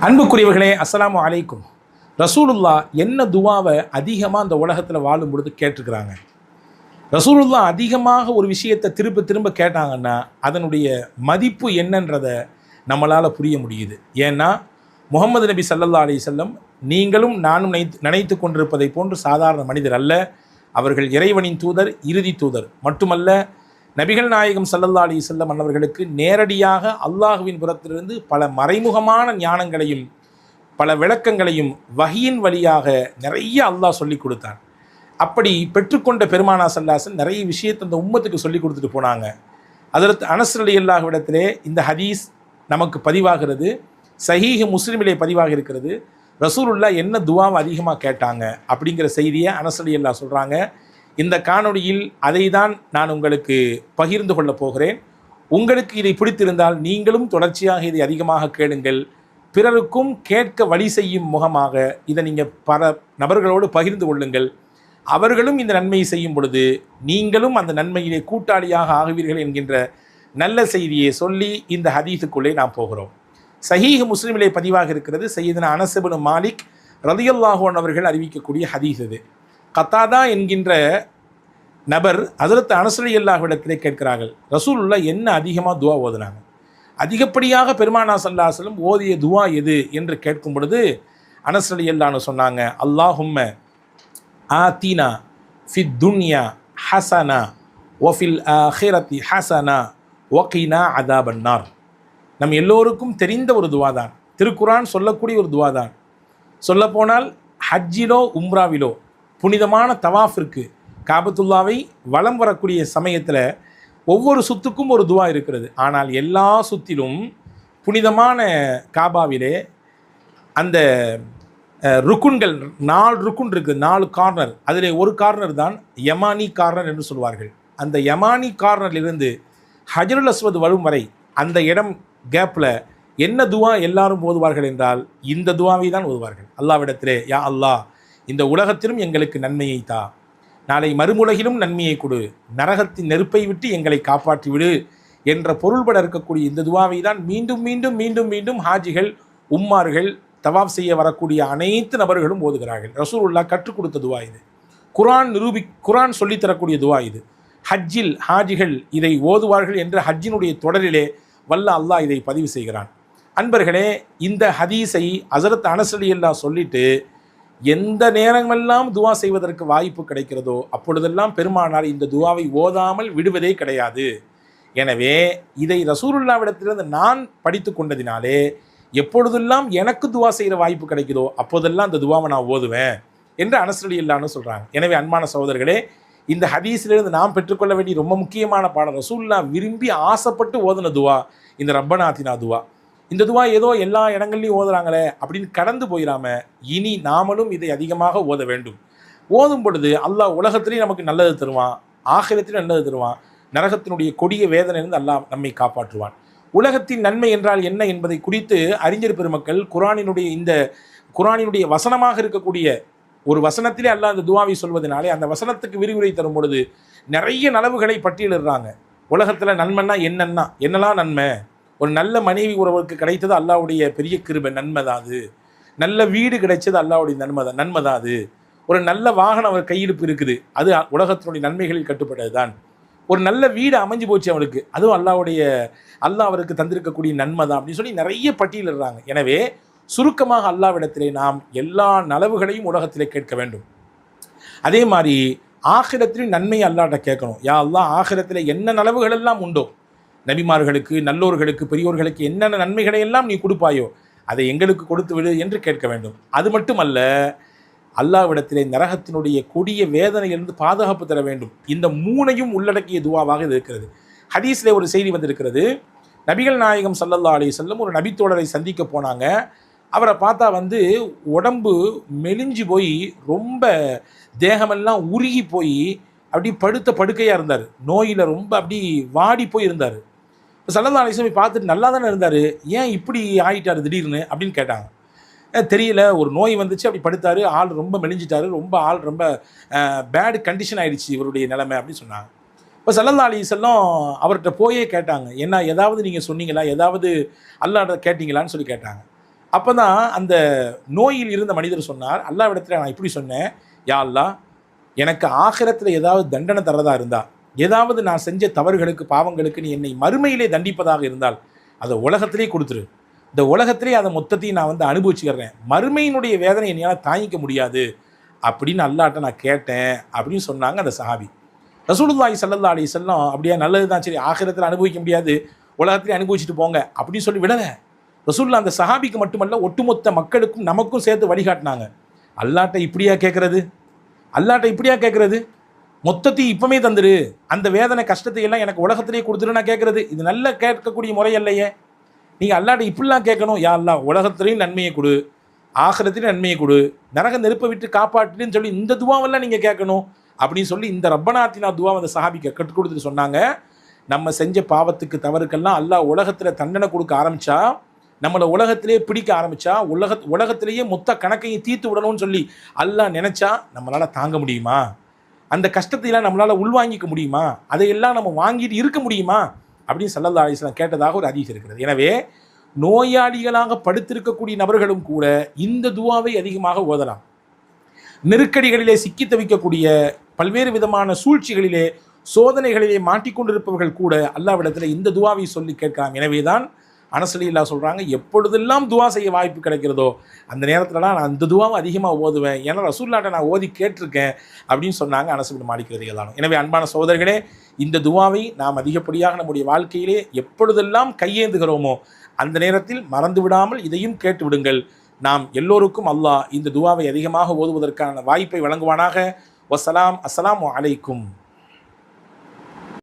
அன்புக்குரியவர்களே, அஸ்ஸலாமு அலைக்கும். ரசூலுல்லா என்ன துவாவை அதிகமாக அந்த உலகத்தில் வாழும் பொழுது கேட்டிருக்கிறாங்க? ரசூலுல்லா அதிகமாக ஒரு விஷயத்தை திரும்ப திரும்ப கேட்டாங்கன்னா அதனுடைய மதிப்பு என்னன்றதை நம்மளால் புரிய முடியுது. ஏன்னா முகமது நபி ஸல்லல்லாஹு அலைஹி வஸல்லம் நீங்களும் நானும் நினைத்து கொண்டிருப்பதை போன்று சாதாரண மனிதர் அல்ல. அவர்கள் இறைவனின் தூதர், இறுதி தூதர் மட்டுமல்ல, நபிகள் நாயகம் ஸல்லல்லாஹு அலைஹி வஸல்லம் அவர்களுக்கு நேரடியாக அல்லாஹுவின் புறத்திலிருந்து பல மறைமுகமான ஞானங்களையும் பல விளக்கங்களையும் வஹியின் வழியாக நிறைய அல்லாஹ் சொல்லி கொடுத்தான். அப்படி பெற்றுக்கொண்ட பெருமானா ஸல்லல்லாஹு நிறைய விஷயத்தை அந்த உம்மத்துக்கு சொல்லி கொடுத்துட்டு போனாங்க. ஹஜ்ரத் அனஸ் ரலியல்லாஹு இடத்திலே இந்த ஹதீஸ் நமக்கு பதிவாகிறது, சஹீஹ் முஸ்லிமிலே பதிவாக இருக்கிறது. ரசூலுல்லாஹ் என்ன துவாவை அதிகமாக கேட்டாங்க அப்படிங்கிற செய்தியை அனஸ் ரலியல்லாஹு சொல்கிறாங்க. இந்த காணொளியில் அதை தான் நான் உங்களுக்கு பகிர்ந்து கொள்ளப் போகிறேன். உங்களுக்கு இதை பிடித்திருந்தால் நீங்களும் தொடர்ச்சியாக இதை அதிகமாக கேளுங்கள். பிறருக்கும் கேட்க வழி செய்யும் முகமாக இதை நீங்கள் பல நபர்களோடு பகிர்ந்து கொள்ளுங்கள். அவர்களும் இந்த நன்மையை செய்யும் பொழுது நீங்களும் அந்த நன்மையிலே கூட்டாளியாக ஆகுவீர்கள் என்கின்ற நல்ல செய்தியை சொல்லி இந்த ஹதீஸுக்குள்ளே நாம் போகிறோம். சஹீஹ் முஸ்லிமிலே பதிவாக இருக்கிறது. சையதுனா அனஸ் இப்னு மாலிக் ரலியல்லாஹு அன்ஹு அவர்கள் அறிவிக்கக்கூடிய ஹதீஸ் இது. கத்தாதா என்கின்ற நபர் ஹஜ்ரத் அனஸ் ரலியல்லாஹு இடத்திலே கேட்கிறார்கள், ரசூலுல்லாஹ் என்ன அதிகமாக துவா ஓதுனாங்க? அதிகப்படியாக பெருமானா ஸல்லல்லாஹு அலைஹி வஸல்லம் ஓதிய துவா எது என்று கேட்கும் பொழுது அனஸ் ரலியல்லாஹு அன்ஹு சொன்னாங்க, அல்லாஹும்ம ஆத்தினா ஃபித் துன்யா ஹஸனா வஃபில் ஆஹிரத்தி ஹஸனா வகினா அதாபன்னார். நம் எல்லோருக்கும் தெரிந்த ஒரு துவா தான், திருக்குரான் சொல்லக்கூடிய ஒரு துவா தான். சொல்லப்போனால் ஹஜ்ஜிலோ உம்ராவிலோ புனிதமான தவாஃபிற்கு காபத்துல்லாவை வலம் வரக்கூடிய சமயத்தில் ஒவ்வொரு சுத்துக்கும் ஒரு துவா இருக்கிறது. ஆனால் எல்லா சுத்திலும் புனிதமான காபாவிலே அந்த ருக்குன்கள் 4 ருக்குன் இருக்குது, 4 கார்னர். அதில் ஒரு கார்னர் தான் யமானி கார்னர் என்று சொல்வார்கள். அந்த யமானி கார்னரிலிருந்து ஹஜருல் அஸ்வத் வரும் வரை அந்த இடம் கேப்பில் என்ன துவா எல்லாரும் ஓதுவார்கள் என்றால் இந்த துவாவை தான் ஓதுவார்கள். அல்லாவிடத்திலே, யா அல்லாஹ், இந்த உலகத்திலும் எங்களுக்கு நன்மையை தா, நாளை மறுமுலகிலும் நன்மையை கொடு, நரகத்தின் நெருப்பை விட்டு எங்களை காப்பாற்றி விடு என்ற பொருள்பட இருக்கக்கூடிய இந்த துவாவை தான் மீண்டும் மீண்டும் மீண்டும் மீண்டும் ஹாஜிகள், உம்மார்கள், தவாப் செய்ய வரக்கூடிய அனைத்து நபர்களும் ஓதுகிறார்கள். ரசூலுல்லாஹ் கற்றுக் கொடுத்த துவா இது. குரான் சொல்லித்தரக்கூடிய துவா இது. ஹஜ்ஜில் ஹாஜிகள் இதை ஓதுவார்கள் என்ற ஹஜ்ஜினுடைய தொடரிலே வல்ல அல்லாஹ் இதை பதிவு செய்கிறான். அன்பர்களே, இந்த ஹதீஸை ஹஜ்ரத் அனஸ் ரலியல்லாஹு சொல்லிட்டு எந்த நேரமெல்லாம் துவா செய்வதற்கு வாய்ப்பு கிடைக்கிறதோ அப்பொழுதெல்லாம் பெருமானார் இந்த துவாவை ஓதாமல் விடுவதே கிடையாது. எனவே இதை ரசூலுல்லாஹ்விடத்திலிருந்து நான் படித்து கொண்டதினாலே எப்பொழுதெல்லாம் எனக்கு துவா செய்கிற வாய்ப்பு கிடைக்குதோ அப்போதெல்லாம் அந்த துவாவை நான் ஓதுவேன் என்று அனஸ் ரலியல்லாஹு சொல்கிறாங்க. எனவே அன்பான சகோதரர்களே, இந்த ஹதீஸிலிருந்து நாம் பெற்றுக்கொள்ள வேண்டிய ரொம்ப முக்கியமான பாடம், ரசூலுல்லாஹ் விரும்பி ஆசைப்பட்டு ஓதுன துவா இந்த ரப்பனா ஆத்தினா துவா. இந்த துவா ஏதோ எல்லா இடங்கள்லையும் ஓதுறாங்களே அப்படின்னு கடந்து போயிடாம இனி நாமளும் இதை அதிகமாக ஓத வேண்டும். ஓதும் பொழுது அல்லாஹ் உலகத்திலேயும் நமக்கு நல்லது தருவான், ஆகிரத்திலும் நல்லது தருவான், நரகத்தினுடைய கொடிய வேதனையிலிருந்து அல்லாஹ் நம்மை காப்பாற்றுவான். உலகத்தின் நன்மை என்றால் என்ன என்பதை குறித்து அறிஞர் பெருமக்கள் குரானினுடைய வசனமாக இருக்கக்கூடிய ஒரு வசனத்திலே அல்லாஹ் அந்த துவாவை சொல்வதனாலே அந்த வசனத்துக்கு விரிவுரை தரும் பொழுது நிறைய நலவுகளை பட்டியலிடுறாங்க. உலகத்தில் நன்மைன்னா என்னெல்லாம் நன்மை? ஒரு நல்ல மனைவி ஒருவருக்கு கிடைத்தது அல்லாஹ்வுடைய பெரிய கிருபை, நன்மை தான் அது. நல்ல வீடு கிடைச்சது அல்லாஹ்வுடைய நன்மை தான் அது. ஒரு நல்ல வாகனம் அவர் கையிருப்பு இருக்குது, அது உலகத்தினுடைய நன்மைகளில் கட்டுப்பட்டது தான். ஒரு நல்ல வீடு அமைஞ்சு போச்சு அவனுக்கு, அதுவும் அல்லாஹ் அவருக்கு தந்திருக்கக்கூடிய நன்மை தான் அப்படின்னு சொல்லி நிறைய பட்டியலிடுறாங்க. எனவே சுருக்கமாக அல்லாஹ்விடத்திலே நாம் எல்லா நலவுகளையும் உலகத்திலே கேட்க வேண்டும். அதே மாதிரி ஆகிரத்திலும் நன்மையை அல்லாஹ்ட்ட கேட்கணும். யா அல்லாஹ், ஆகிரத்தில் என்ன நலவுகள் எல்லாம் உண்டோ, நபிமார்களுக்கு, நல்லோர்களுக்கு, பெரியோர்களுக்கு என்னென்ன நன்மைகளை எல்லாம் நீ கொடுப்பாயோ அதை எங்களுக்கு கொடுத்து விடு என்று கேட்க வேண்டும். அது மட்டுமல்ல, அல்லாஹ்விடத்திலே நரகத்தினுடைய கொடிய வேதனையிலிருந்து பாதுகாப்பு தர வேண்டும். இந்த 3ஐயும் உள்ளடக்கிய துவாவாக இது இருக்கிறது. ஹதீஸில் ஒரு செய்தி வந்திருக்கிறது. நபிகள் நாயகம் ஸல்லல்லாஹு அலைஹி வஸல்லம் ஒரு நபித்தோழரை சந்திக்க போனாங்க. அவரை பார்த்தா உடம்பு மெலிஞ்சு போய் ரொம்ப தேகமெல்லாம் உருகி போய் அப்படி படுக்கையாக இருந்தார். நோயில் ரொம்ப அப்படி வாடி போய் இருந்தார். ஸல்லல்லாஹு அலைஹி வஸல்லம் பார்த்துட்டு நல்லா தானே இருந்தார், ஏன் இப்படி ஆகிட்டார் திடீர்னு அப்படின்னு கேட்டாங்க. தெரியல, ஒரு நோய் வந்துச்சு, அப்படி படுத்தார், ஆள் ரொம்ப மெலிஞ்சிட்டார், ரொம்ப பேட் கண்டிஷன் ஆகிடுச்சு இவருடைய நிலைமை அப்படின்னு சொன்னாங்க. இப்போ ஸல்லல்லாஹு அலைஹி வஸல்லம் அவர்கிட்ட போயே கேட்டாங்க, என்ன ஏதாவது நீங்கள் சொன்னீங்களா, ஏதாவது அல்லாஹ்ட்ட கேட்டிங்களான்னு சொல்லி கேட்டாங்க. அப்போ தான் அந்த நோயில் இருந்த மனிதர் சொன்னார், அல்லாஹ்விடத்தில் நான் இப்படி சொன்னேன், யா அல்லாஹ், எனக்கு ஆகிரத்தில் ஏதாவது தண்டனை தரதா இருந்தா, ஏதாவது நான் செஞ்ச தவறுகளுக்கு பாவங்களுக்கு நீ என்னை மறுமையிலே தண்டிப்பதாக இருந்தால் அதை உலகத்திலே கொடுத்துரு. இந்த உலகத்திலே அதை மொத்தத்தையும் நான் வந்து அனுபவிச்சுக்கிறேன், மறுமையினுடைய வேதனை என்னால் தாங்கிக்க முடியாது அப்படின்னு அல்லாஹ்ட்ட நான் கேட்டேன் அப்படின்னு சொன்னாங்க அந்த சஹாபி. ரசூலுல்லாஹி ஸல்லல்லாஹு அலைஹி வஸல்லம் அப்படியே நல்லது தான், சரி ஆகிரத்தில் அனுபவிக்க முடியாது, உலகத்திலே அனுபவிச்சுட்டு போங்க அப்படின்னு சொல்லி விடலை. ரசூலுல்லாஹ் அந்த சஹாபிக்கு மட்டுமல்ல ஒட்டுமொத்த மக்களுக்கும் நமக்கும் சேர்த்து வழிகாட்டினாங்க. அல்லாஹ்ட்ட இப்படியா கேட்குறது, அல்லாஹ்ட்ட இப்படியா கேட்குறது, மொத்தத்தையும் இப்பவுமே தந்துரு, அந்த வேதனை கஷ்டத்தை எல்லாம் எனக்கு உலகத்திலேயே கொடுத்துரு நான் கேட்குறது, இது நல்ல கேட்கக்கூடிய முறை இல்லையே. நீங்கள் அல்லாஹ்ட்ட இப்படிலாம் கேட்கணும், யா அல்லாஹ் உலகத்திலையும் நன்மையை கொடு, ஆகிரத்திலையும் நன்மையை கொடு, நரக நெருப்பை விட்டு காப்பாற்றுன்னு சொல்லி இந்த துவாவெல்லாம் நீங்கள் கேட்கணும் அப்படின்னு சொல்லி இந்த ரப்பனாத்தினா துவா அந்த சஹாபிக்கு கற்றுக் கொடுத்துட்டு சொன்னாங்க. நம்ம செஞ்ச பாவத்துக்கு தவறுக்கெல்லாம் அல்லாஹ் உலகத்தில் தண்டனை கொடுக்க ஆரம்பித்தா, நம்மளை உலகத்திலே பிடிக்க ஆரம்பித்தா, உலகத்திலேயே மொத்த கணக்கையும் தீர்த்து விடணும்னு சொல்லி அல்லாஹ் நினச்சா நம்மளால் தாங்க முடியுமா? அந்த கஷ்டத்தையெல்லாம் நம்மளால் உள்வாங்கிக்க முடியுமா? அதையெல்லாம் நம்ம வாங்கிட்டு இருக்க முடியுமா அப்படின்னு ஸல்லல்லாஹு அலைஹி வஸல்லம் கேட்டதாக ஒரு ஹதீஸ் இருக்கிறது. எனவே நோயாளிகளாக படுத்திருக்கக்கூடிய நபர்களும் கூட இந்த துவாவை அதிகமாக ஓதலாம். நெருக்கடிகளிலே சிக்கி தவிக்கக்கூடிய, பல்வேறு விதமான சூழ்ச்சிகளிலே சோதனைகளிலே மாட்டிக்கொண்டிருப்பவர்கள் கூட அல்லாஹ்விடத்தில் இந்த துவாவை சொல்லி கேட்கலாம். எனவே தான் அனஸ் ரலியல்லாஹு சொல்கிறாங்க, எப்பொழுதெல்லாம் துவா செய்ய வாய்ப்பு கிடைக்கிறதோ அந்த நேரத்திலலாம் நான் அந்த துவாவை அதிகமாக ஓதுவேன், ஏன்னா ரசூலுல்லாஹ்ட்ட நான் ஓதி கேட்டிருக்கேன் அப்படின்னு சொன்னாங்க அனஸ் இப்னு மாலிக் ரலியல்லாஹு. எனவே அன்பான சகோதரர்களே, இந்த துவாவை நாம் அதிகப்படியாக நம்முடைய வாழ்க்கையிலே எப்பொழுதெல்லாம் கையேந்துகிறோமோ அந்த நேரத்தில் மறந்து விடாமல் இதையும் கேட்டு விடுங்கள். நாம் எல்லோருக்கும் அல்லாஹ் இந்த துவாவை அதிகமாக ஓதுவதற்கான வாய்ப்பை வழங்குவானாக. வஸ்ஸலாம். அஸ்ஸலாமு அலைக்கும்.